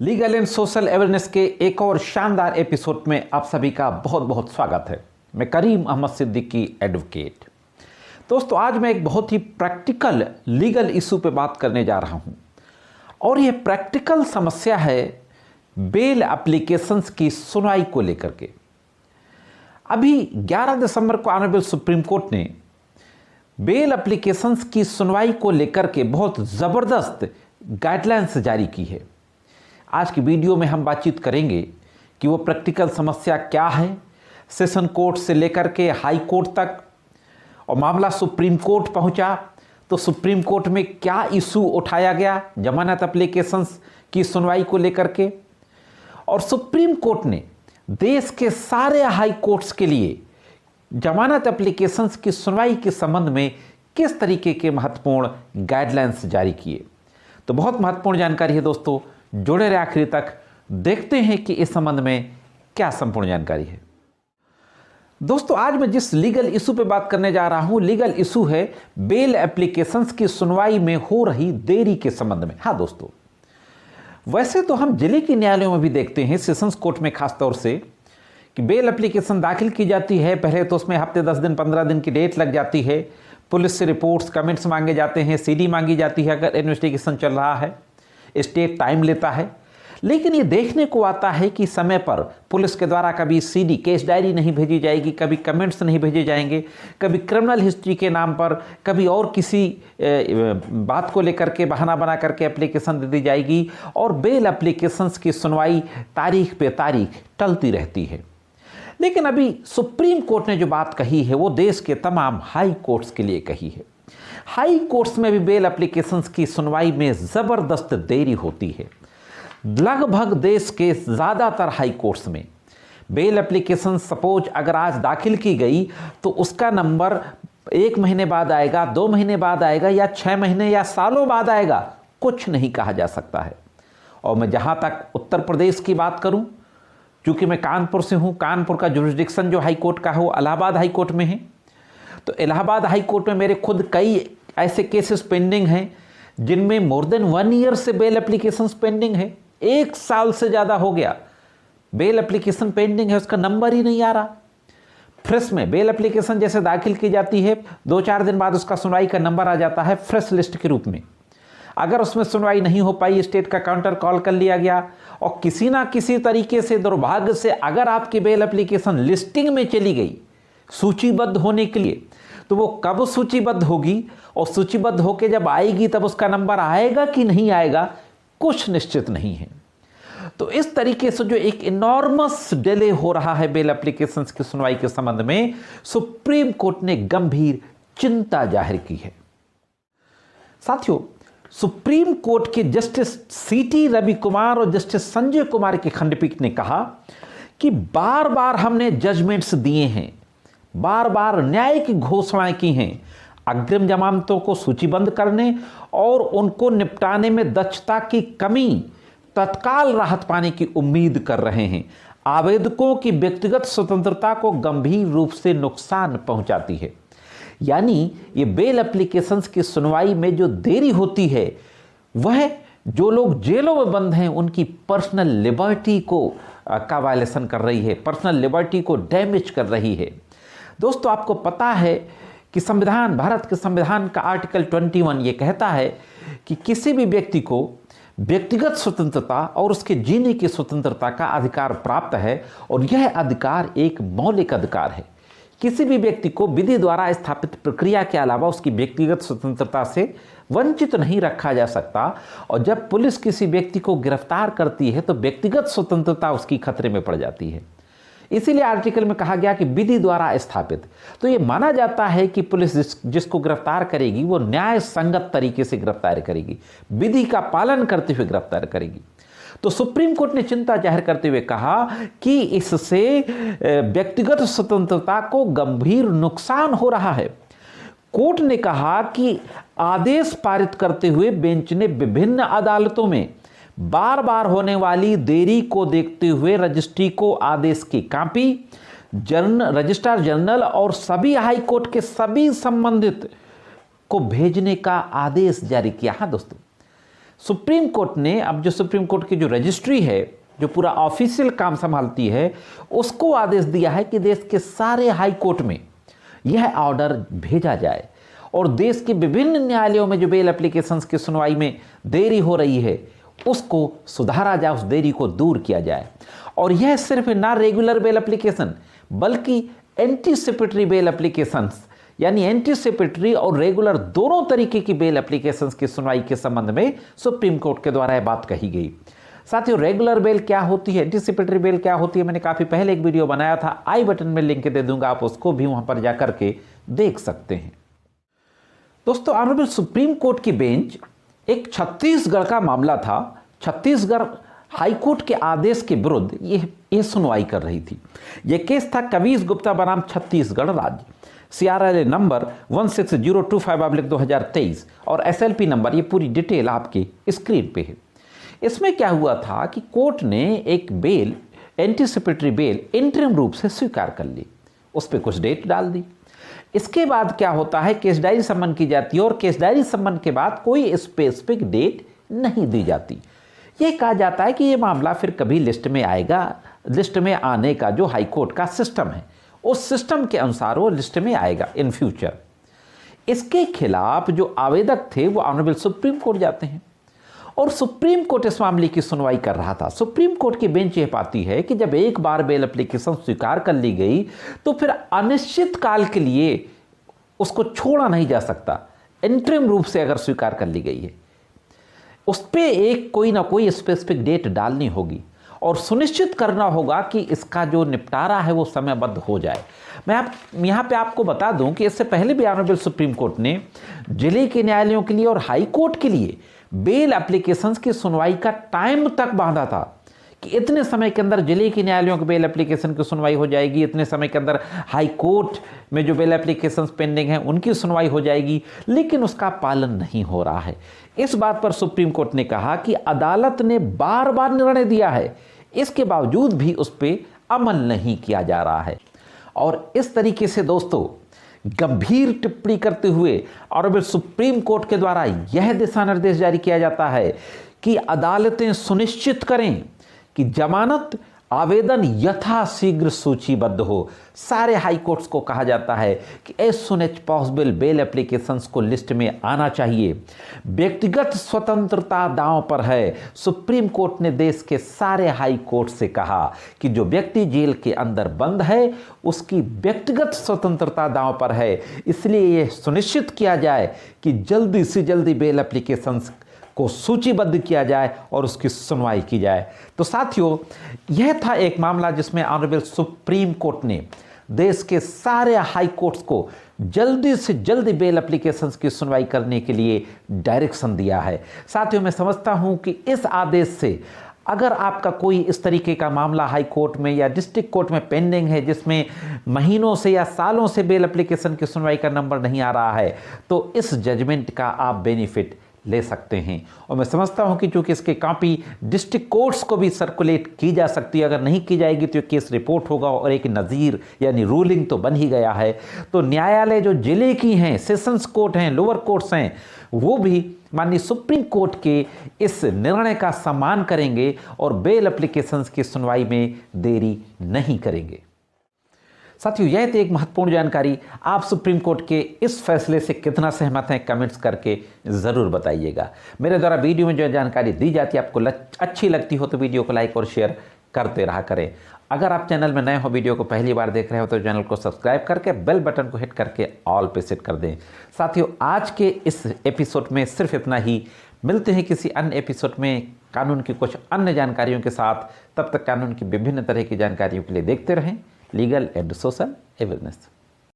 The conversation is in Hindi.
लीगल एंड सोशल अवेयरनेस के एक और शानदार एपिसोड में आप सभी का बहुत बहुत स्वागत है। मैं करीम अहमद सिद्दीकी एडवोकेट। दोस्तों, आज मैं एक बहुत ही प्रैक्टिकल लीगल इशू पे बात करने जा रहा हूं और ये प्रैक्टिकल समस्या है बेल एप्लीकेशंस की सुनवाई को लेकर के। अभी 11 दिसंबर को ऑनरेबल सुप्रीम कोर्ट ने बेल एप्लीकेशंस की सुनवाई को लेकर के बहुत ज़बरदस्त गाइडलाइंस जारी की है। आज की वीडियो में हम बातचीत करेंगे कि वो प्रैक्टिकल समस्या क्या है, सेशन कोर्ट से लेकर के हाई कोर्ट तक, और मामला सुप्रीम कोर्ट पहुंचा तो सुप्रीम कोर्ट में क्या इशू उठाया गया जमानत एप्लीकेशंस की सुनवाई को लेकर के, और सुप्रीम कोर्ट ने देश के सारे हाई कोर्ट्स के लिए जमानत एप्लीकेशंस की सुनवाई के संबंध में किस तरीके के महत्वपूर्ण गाइडलाइंस जारी किए। तो बहुत महत्वपूर्ण जानकारी है दोस्तों, जुड़े रहे आखिरी तक, देखते हैं कि इस संबंध में क्या संपूर्ण जानकारी है। दोस्तों, आज मैं जिस लीगल इशू पे बात करने जा रहा हूं, लीगल इशू है बेल एप्लीकेशंस की सुनवाई में हो रही देरी के संबंध में। हाँ दोस्तों, वैसे तो हम जिले के न्यायालयों में भी देखते हैं, सेशंस कोर्ट में खासतौर से, कि बेल एप्लीकेशन दाखिल की जाती है, पहले तो उसमें हफ्ते 10 दिन 15 दिन की डेट लग जाती है, पुलिस से रिपोर्ट्स कमेंट्स मांगे जाते हैं, सीडी मांगी जाती है अगर इन्वेस्टिगेशन चल रहा है, स्टेट टाइम लेता है। लेकिन ये देखने को आता है कि समय पर पुलिस के द्वारा कभी सीडी केस डायरी नहीं भेजी जाएगी, कभी कमेंट्स नहीं भेजे जाएंगे, कभी क्रिमिनल हिस्ट्री के नाम पर, कभी और किसी बात को लेकर के बहाना बना करके एप्लीकेशन दे दी जाएगी और बेल एप्लीकेशंस की सुनवाई तारीख पे तारीख टलती रहती है। लेकिन अभी सुप्रीम कोर्ट ने जो बात कही है वो देश के तमाम हाई कोर्ट्स के लिए कही है। हाई कोर्ट्स में भी बेल एप्लीकेशंस की सुनवाई में ज़बरदस्त देरी होती है। लगभग देश के ज़्यादातर हाई कोर्ट्स में बेल एप्लीकेशन सपोज अगर आज दाखिल की गई तो उसका नंबर 1 महीने बाद आएगा, 2 महीने बाद आएगा, या 6 महीने या सालों बाद आएगा, कुछ नहीं कहा जा सकता है। और मैं जहाँ तक उत्तर प्रदेश की बात करूँ, चूँकि मैं कानपुर से हूँ, कानपुर का जुरिस्डिक्शन जो हाई कोर्ट का है वो इलाहाबाद हाई कोर्ट में है, तो इलाहाबाद हाई कोर्ट में मेरे खुद कई ऐसे केसेस पेंडिंग हैं जिनमें मोर देन 1 ईयर से बेल एप्लीकेशंस पेंडिंग है। 1 साल से ज़्यादा हो गया बेल एप्लीकेशन पेंडिंग है, उसका नंबर ही नहीं आ रहा। फ्रेश में बेल एप्लीकेशन जैसे दाखिल की जाती है, 2-4 दिन बाद उसका सुनवाई का नंबर आ जाता है फ्रेश लिस्ट के रूप में। अगर उसमें सुनवाई नहीं हो पाई, स्टेट का काउंटर कॉल कर लिया गया, और किसी ना किसी तरीके से दुर्भाग्य से अगर आपकी बेल एप्लीकेशन लिस्टिंग में चली गई सूचीबद्ध होने के लिए, तो वो कब सूचीबद्ध होगी और सूचीबद्ध होकर जब आएगी तब उसका नंबर आएगा कि नहीं आएगा, कुछ निश्चित नहीं है। तो इस तरीके से जो एक इनॉर्मस डिले हो रहा है बेल एप्लीकेशंस की सुनवाई के संबंध में, सुप्रीम कोर्ट ने गंभीर चिंता जाहिर की है। साथियों, सुप्रीम कोर्ट के जस्टिस सीटी रवि कुमार और जस्टिस संजय कुमार की खंडपीठ ने कहा कि बार बार हमने जजमेंट्स दिए हैं, बार बार न्याय की घोषणाएं की हैं, अग्रिम जमानतों को सूचीबद्ध करने और उनको निपटाने में दक्षता की कमी तत्काल राहत पाने की उम्मीद कर रहे हैं, आवेदकों की व्यक्तिगत स्वतंत्रता को गंभीर रूप से नुकसान पहुंचाती है। यानी ये बेल एप्लीकेशंस की सुनवाई में जो देरी होती है वह जो लोग जेलों में बंद हैं उनकी पर्सनल लिबर्टी को का वायलेशन कर रही है, पर्सनल लिबर्टी को डैमेज कर रही है। दोस्तों, आपको पता है कि संविधान, भारत के संविधान का आर्टिकल 21 ये कहता है कि किसी भी व्यक्ति को व्यक्तिगत स्वतंत्रता और उसके जीने की स्वतंत्रता का अधिकार प्राप्त है, और यह अधिकार एक मौलिक अधिकार है। किसी भी व्यक्ति को विधि द्वारा स्थापित प्रक्रिया के अलावा उसकी व्यक्तिगत स्वतंत्रता से वंचित नहीं रखा जा सकता, और जब पुलिस किसी व्यक्ति को गिरफ्तार करती है तो व्यक्तिगत स्वतंत्रता उसकी खतरे में पड़ जाती है। इसीलिए आर्टिकल में कहा गया कि विधि द्वारा स्थापित, तो ये माना जाता है कि पुलिस जिसको गिरफ्तार करेगी वो न्याय संगत तरीके से गिरफ्तार करेगी, विधि का पालन करते हुए गिरफ्तार करेगी। तो सुप्रीम कोर्ट ने चिंता जाहिर करते हुए कहा कि इससे व्यक्तिगत स्वतंत्रता को गंभीर नुकसान हो रहा है। कोर्ट ने कहा कि आदेश पारित करते हुए बेंच ने विभिन्न अदालतों में बार बार होने वाली देरी को देखते हुए रजिस्ट्री को आदेश की कॉपी रजिस्ट्रार जनरल और सभी हाई कोर्ट के सभी संबंधित को भेजने का आदेश जारी किया। हाँ दोस्तों, सुप्रीम कोर्ट ने अब जो सुप्रीम कोर्ट की जो रजिस्ट्री है, जो पूरा ऑफिशियल काम संभालती है, उसको आदेश दिया है कि देश के सारे हाई कोर्ट में यह ऑर्डर भेजा जाए और देश के विभिन्न न्यायालयों में जो बेल एप्लीकेशंस की सुनवाई में देरी हो रही है उसको सुधारा जाए, उस देरी को दूर किया जाए। और यह सिर्फ ना रेगुलर बेल एप्लीकेशन बल्कि एंटीसिपेटरी बेल एप्लीकेशंस, यानी एंटीसिपेटरी और रेगुलर दोनों तरीके की बेल एप्लीकेशंस की सुनवाई के संबंध में सुप्रीम कोर्ट के द्वारा यह बात कही गई। साथियों, रेगुलर बेल क्या होती है, एंटीसिपेटरी बेल क्या होती है, मैंने काफ़ी पहले एक वीडियो बनाया था, आई बटन में लिंक दे दूंगा, आप उसको भी वहां पर जाकर के देख सकते हैं। दोस्तों, ऑनरेबल सुप्रीम कोर्ट की बेंच एक छत्तीसगढ़ का मामला था, छत्तीसगढ़ हाईकोर्ट के आदेश के विरुद्ध ये सुनवाई कर रही थी। यह केस था कवीस गुप्ता बनाम छत्तीसगढ़ राज्य, CRLA नंबर 160225/2023 और SLP नंबर, ये पूरी डिटेल आपकी स्क्रीन पे है। इसमें क्या हुआ था कि कोर्ट ने एक बेल, एंटीसिपेटरी बेल इंटरिम रूप से स्वीकार कर ली, उस पर कुछ डेट डाल दी। इसके बाद क्या होता है, केस डायरी सम्मन की जाती है और केस डायरी सम्मन के बाद कोई स्पेसिफिक डेट नहीं दी जाती। ये कहा जाता है कि ये मामला फिर कभी लिस्ट में आएगा, लिस्ट में आने का जो हाईकोर्ट का सिस्टम है उस सिस्टम के अनुसार वो लिस्ट में आएगा इन फ्यूचर। इसके खिलाफ जो आवेदक थे वो ऑनरेबल सुप्रीम कोर्ट जाते हैं और सुप्रीम कोर्ट इस मामले की सुनवाई कर रहा था। सुप्रीम कोर्ट की बेंच यह पाती है कि जब एक बार बेल एप्लीकेशन स्वीकार कर ली गई तो फिर अनिश्चित काल के लिए उसको छोड़ा नहीं जा सकता। इंटरिम रूप से अगर स्वीकार कर ली गई है उस पर एक कोई ना कोई स्पेसिफिक डेट डालनी होगी और सुनिश्चित करना होगा कि इसका जो निपटारा है वो समयबद्ध हो जाए। मैं यहाँ पे आपको बता दूं कि इससे पहले भी ऑनरेबल सुप्रीम कोर्ट ने जिले के न्यायालयों के लिए और हाई कोर्ट के लिए बेल एप्लीकेशंस की सुनवाई का टाइम तक बांधा था कि इतने समय के अंदर जिले के न्यायालयों के बेल एप्लीकेशन की सुनवाई हो जाएगी, इतने समय के अंदर हाई कोर्ट में जो बेल एप्लीकेशंस पेंडिंग हैं उनकी सुनवाई हो जाएगी, लेकिन उसका पालन नहीं हो रहा है। इस बात पर सुप्रीम कोर्ट ने कहा कि अदालत ने बार बार निर्णय दिया है, इसके बावजूद भी उस पर अमल नहीं किया जा रहा है। और इस तरीके से दोस्तों गंभीर टिप्पणी करते हुए ऑनरेबल सुप्रीम कोर्ट के द्वारा यह दिशा निर्देश जारी किया जाता है कि अदालतें सुनिश्चित करें कि जमानत आवेदन यथाशीघ्र सूचीबद्ध हो। सारे हाई कोर्ट्स को कहा जाता है कि as soon as possible bail applications को लिस्ट में आना चाहिए। व्यक्तिगत स्वतंत्रता दांव पर है। सुप्रीम कोर्ट ने देश के सारे हाई कोर्ट से कहा कि जो व्यक्ति जेल के अंदर बंद है उसकी व्यक्तिगत स्वतंत्रता दांव पर है, इसलिए यह सुनिश्चित किया जाए कि जल्दी से जल्दी बेल एप्लीकेशंस को सूचीबद्ध किया जाए और उसकी सुनवाई की जाए। तो साथियों, यह था एक मामला जिसमें ऑनरेबल सुप्रीम कोर्ट ने देश के सारे हाई कोर्ट्स को जल्दी से जल्दी बेल एप्लीकेशंस की सुनवाई करने के लिए डायरेक्शन दिया है। साथियों, मैं समझता हूं कि इस आदेश से अगर आपका कोई इस तरीके का मामला हाई कोर्ट में या डिस्ट्रिक्ट कोर्ट में पेंडिंग है जिसमें महीनों से या सालों से बेल एप्लीकेशन की सुनवाई का नंबर नहीं आ रहा है, तो इस जजमेंट का आप बेनिफिट ले सकते हैं। और मैं समझता हूं कि चूंकि इसकी कॉपी डिस्ट्रिक्ट कोर्ट्स को भी सर्कुलेट की जा सकती है, अगर नहीं की जाएगी तो केस रिपोर्ट होगा और एक नज़ीर यानी रूलिंग तो बन ही गया है। तो न्यायालय जो जिले की हैं, सेशंस कोर्ट हैं, लोअर कोर्ट्स हैं, वो भी माननीय सुप्रीम कोर्ट के इस निर्णय का सम्मान करेंगे और बेल एप्लीकेशंस की सुनवाई में देरी नहीं करेंगे। साथियों, यह थी एक महत्वपूर्ण जानकारी। आप सुप्रीम कोर्ट के इस फैसले से कितना सहमत हैं, कमेंट्स करके ज़रूर बताइएगा। मेरे द्वारा वीडियो में जो जानकारी दी जाती है आपको अच्छी लगती हो तो वीडियो को लाइक और शेयर करते रहा करें। अगर आप चैनल में नए हो, वीडियो को पहली बार देख रहे हो तो चैनल को सब्सक्राइब करके बेल बटन को हिट करके ऑल पे सेट कर दें। साथियों, आज के इस एपिसोड में सिर्फ इतना ही। मिलते हैं किसी अन्य एपिसोड में कानून की कुछ अन्य जानकारियों के साथ। तब तक कानून की विभिन्न तरह की जानकारियों के लिए देखते रहें लीगल एंड सोशल अवेयरनेस।